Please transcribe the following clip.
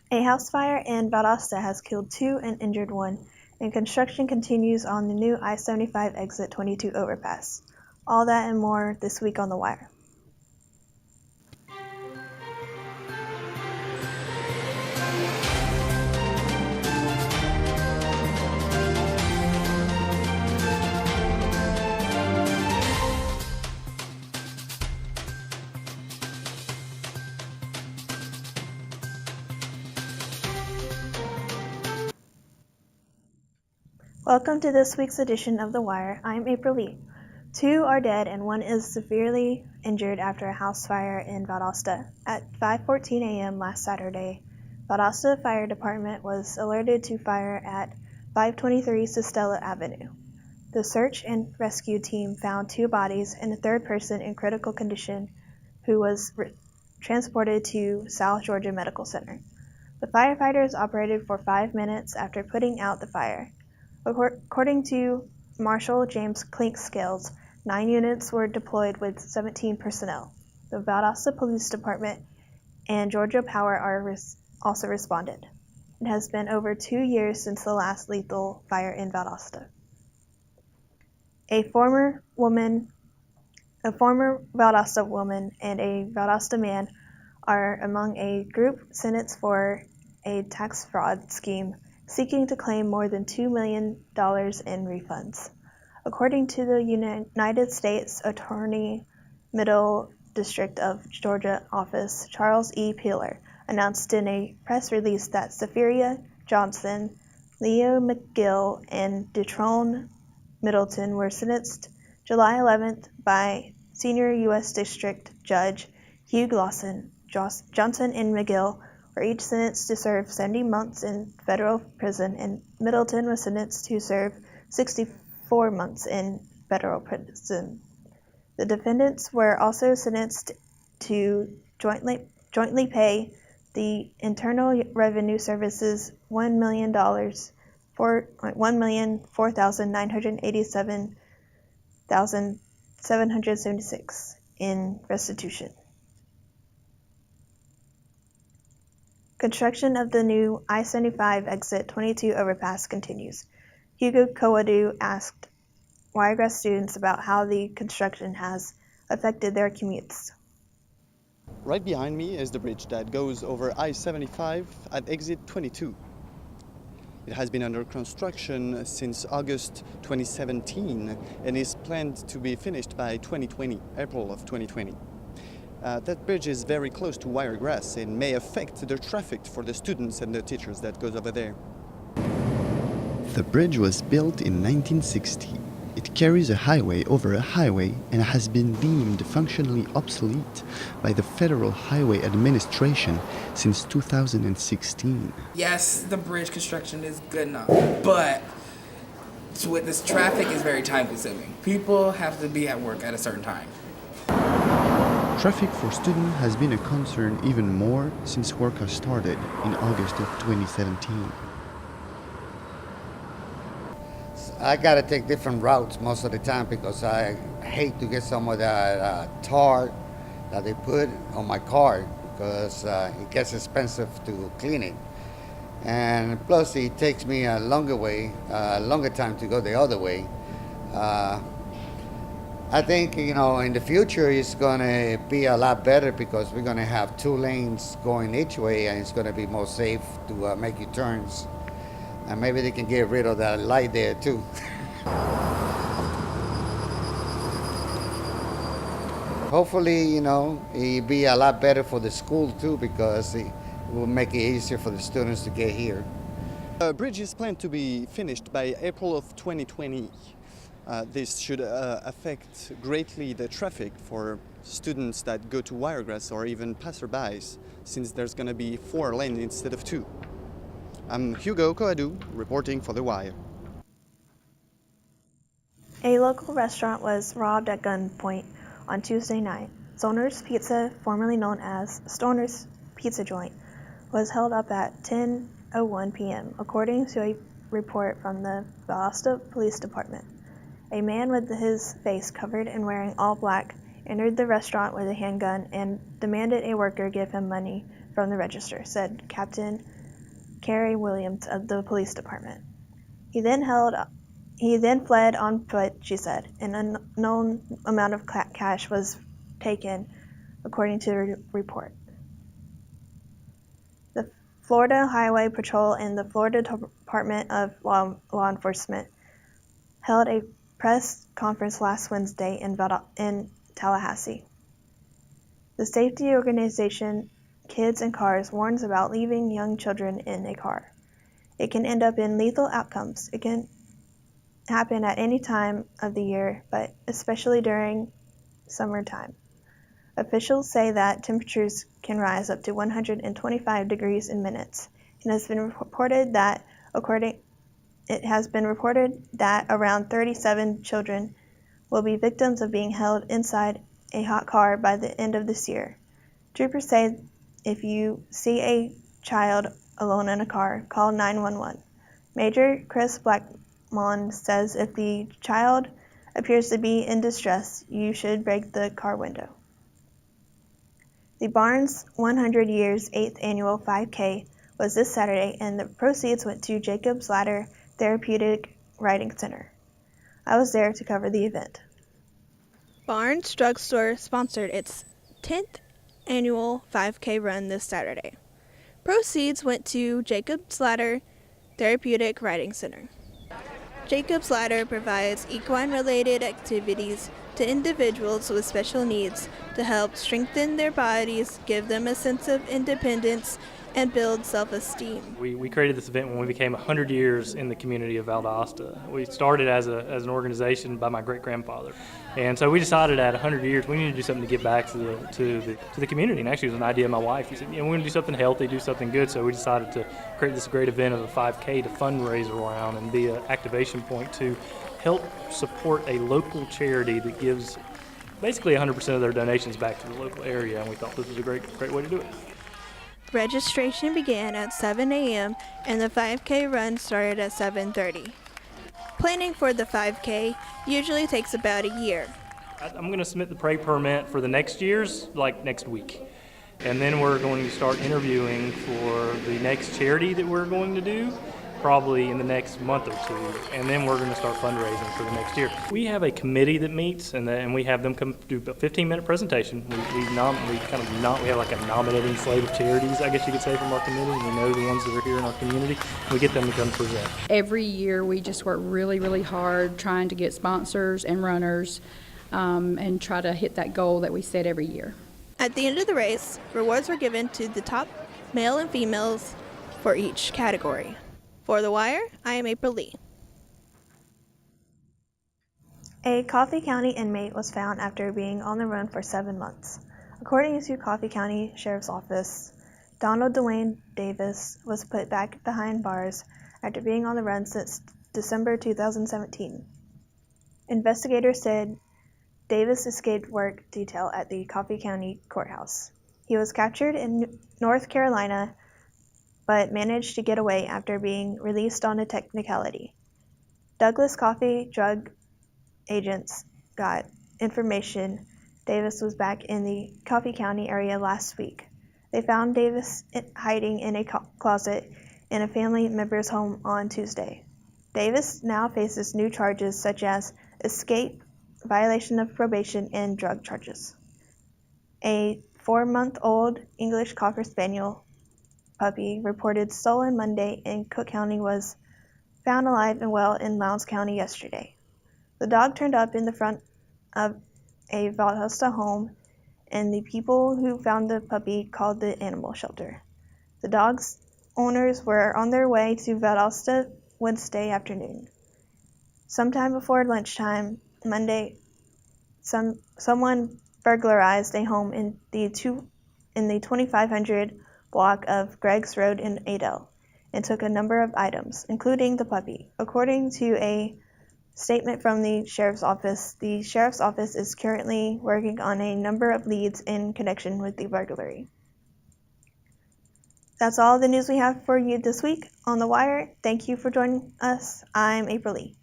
A house fire in Valdosta has killed 2 and injured 1, and construction continues on the new I-75 Exit 22 overpass. All that and more this week on The Wire. Welcome to this week's edition of The Wire. I'm April Lee. 2 are dead and 1 is severely injured after a house fire in Valdosta. At 5:14 a.m. last Saturday, Valdosta Fire Department was alerted to fire at 523 Sestella Avenue. The search and rescue team found 2 bodies and a third person in critical condition who was transported to South Georgia Medical Center. The firefighters operated for 5 minutes after putting out the fire. According to Marshal James Clinkscales, 9 units were deployed with 17 personnel. The Valdosta Police Department and Georgia Power also responded. It has been over 2 years since the last lethal fire in Valdosta. A former Valdosta woman and a Valdosta man are among a group sentenced for a tax fraud scheme seeking to claim more than $2 million in refunds. According to the United States Attorney Middle District of Georgia office, Charles E. Peeler announced in a press release that Sapphira Johnson, Leo McGill, and Detrone Middleton were sentenced July 11th by Senior U.S. District Judge Hugh Lawson. Johnson and McGill were each sentenced to serve 70 months in federal prison, and Middleton was sentenced to serve 64 months in federal prison. The defendants were also sentenced to jointly pay the Internal Revenue Service's $1,004,987,776 in restitution. Construction of the new I-75 Exit 22 overpass continues. Hugo Kowadu asked Wiregrass students about how the construction has affected their commutes. Right behind me is the bridge that goes over I-75 at Exit 22. It has been under construction since August 2017 and is planned to be finished by April of 2020. That bridge is very close to Wiregrass and may affect the traffic for the students and the teachers that goes over there. The bridge was built in 1960. It carries a highway over a highway and has been deemed functionally obsolete by the Federal Highway Administration since 2016. Yes, the bridge construction is good enough, but with this traffic is very time consuming. People have to be at work at a certain time. Traffic for students has been a concern even more since work has started in August of 2017. I gotta take different routes most of the time because I hate to get some of that tar that they put on my car because it gets expensive to clean it. And plus it takes me a longer time to go the other way. I think, in the future it's gonna be a lot better because we're gonna have 2 lanes going each way and it's gonna be more safe to make your turns. And maybe they can get rid of that light there too. Hopefully, it'll be a lot better for the school too because it will make it easier for the students to get here. The bridge is planned to be finished by April of 2020. This should affect greatly the traffic for students that go to Wiregrass or even passerbys, since there's going to be 4 lanes instead of 2. I'm Hugo Kowadu, reporting for The Wire. A local restaurant was robbed at gunpoint on Tuesday night. Stoner's Pizza, formerly known as Stoner's Pizza Joint, was held up at 10:01 p.m., according to a report from the Valdosta Police Department. A man with his face covered and wearing all black entered the restaurant with a handgun and demanded a worker give him money from the register, said Captain Kerry Williams of the police department. He then fled on foot, she said. An unknown amount of cash was taken, according to the report. The Florida Highway Patrol and the Florida Department of Law Enforcement held a press conference last Wednesday in Tallahassee. The safety organization Kids and Cars warns about leaving young children in a car. It can end up in lethal outcomes. It can happen at any time of the year, but especially during summertime. Officials say that temperatures can rise up to 125 degrees in minutes. It has been reported that around 37 children will be victims of being held inside a hot car by the end of this year. Troopers say if you see a child alone in a car, call 911. Major Chris Blackmon says if the child appears to be in distress, you should break the car window. The Barnes 100 Years 8th Annual 5K was this Saturday, and the proceeds went to Jacob's Ladder Therapeutic Riding Center. I was there to cover the event. Barnes Drugstore sponsored its 10th annual 5K run this Saturday. Proceeds went to Jacob's Ladder Therapeutic Riding Center. Jacob's Ladder provides equine-related activities to individuals with special needs to help strengthen their bodies, give them a sense of independence, and build self-esteem. We created this event when we became 100 years in the community of Valdosta. We started as an organization by my great-grandfather. And so we decided at 100 years we needed to do something to give back to the community. And actually it was an idea of my wife. We said, we're going to do something healthy, do something good. So we decided to create this great event of a 5K to fundraise around and be an activation point to help support a local charity that gives basically 100% of their donations back to the local area. And we thought this was a great way to do it. Registration began at 7 a.m. and the 5K run started at 7:30. Planning for the 5K usually takes about a year. I'm going to submit the parade permit for the next year's, like next week. And then we're going to start interviewing for the next charity that we're going to do, probably in the next month or two. And then we're going to start fundraising for the next year. We have a committee that meets, and we have them come do a 15-minute presentation. We have like a nominating slate of charities, I guess you could say, from our committee. We know the ones that are here in our community. We get them to come present. Every year we just work really, really hard trying to get sponsors and runners and try to hit that goal that we set every year. At the end of the race, rewards were given to the top male and females for each category. For The Wire, I am April Lee. A Coffee County inmate was found after being on the run for 7 months. According to Coffee County Sheriff's Office, Donald Dwayne Davis was put back behind bars after being on the run since December 2017. Investigators said Davis escaped work detail at the Coffee County Courthouse. He was captured in North Carolina but managed to get away after being released on a technicality. Douglas Coffee drug agents got information Davis was back in the Coffee County area last week. They found Davis hiding in a closet in a family member's home on Tuesday. Davis now faces new charges such as escape, violation of probation, and drug charges. A 4-month-old English Cocker Spaniel puppy reported stolen Monday in Cook County was found alive and well in Lowndes County yesterday. The dog turned up in the front of a Valdosta home, and the people who found the puppy called the animal shelter. The dog's owners were on their way to Valdosta Wednesday afternoon. Sometime before lunchtime Monday, someone burglarized a home in the 2500 block of Greg's Road in Adel and took a number of items, including the puppy. According to a statement from the Sheriff's Office is currently working on a number of leads in connection with the burglary. That's all the news we have for you this week on The Wire. Thank you for joining us. I'm April Lee.